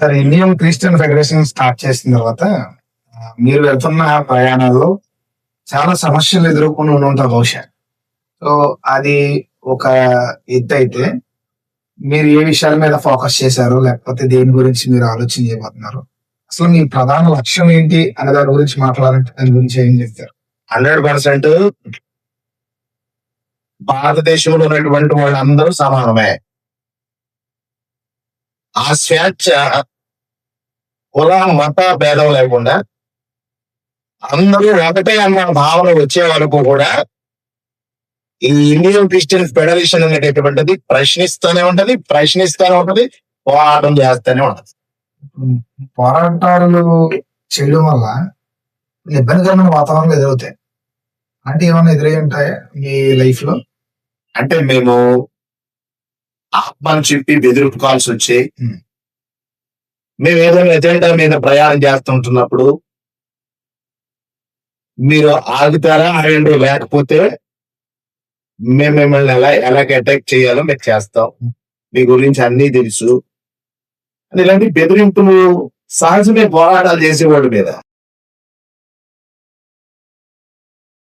Sir Indian Christian federation start చేసిన తర్వాత మీరు వెళ్తున్న ప్రయాణాల్లో చాలా సమస్యలు ఎదుర్కొని ఉంటారు బహుశా. సో అది ఒక ఎత్తు అయితే మీరు ఏ విషయాల మీద ఫోకస్ చేశారు? లేకపోతే దేని గురించి మీరు ఆలోచన చేయబోతున్నారు? అసలు మీ ప్రధాన లక్ష్యం ఏంటి అనే దాని గురించి మాట్లాడాలంటే దాని గురించి ఏం చెప్తారు? 100% భారతదేశంలో ఉన్నటువంటి వాళ్ళందరూ సమానమే. ఆ స్వేచ్ఛ కుల మత భేదం లేకుండా అందరూ ఒకటే అన్న భావన వచ్చే వరకు కూడా ఈ ఇండియన్ క్రిస్టియన్ ఫెడరేషన్ అనేటటువంటిది ప్రశ్నిస్తూనే ఉంటది, పోరాటం చేస్తూనే ఉంటది. పోరాటాలు చేయడం వల్ల ఇబ్బందికరమైన వాతావరణం ఎదురవుతాయి. అంటే ఏమైనా ఎదురై ఉంటాయా మీ లైఫ్ లో? అంటే మేము ఆత్మను చెప్పి బెదిరింపుకోవాల్సి వచ్చి మేము ఏదైనా ఎజెండా మీద ప్రయాణం చేస్తుంటున్నప్పుడు మీరు ఆగుతారా ఆగండి, లేకపోతే మేము మిమ్మల్ని ఎలాగ అటాక్ చేయాలో మేము చేస్తాం, మీ గురించి అన్నీ తెలుసు అని ఇలాంటి బెదిరింపులు సహజమే పోరాటాలు చేసేవాడి మీద.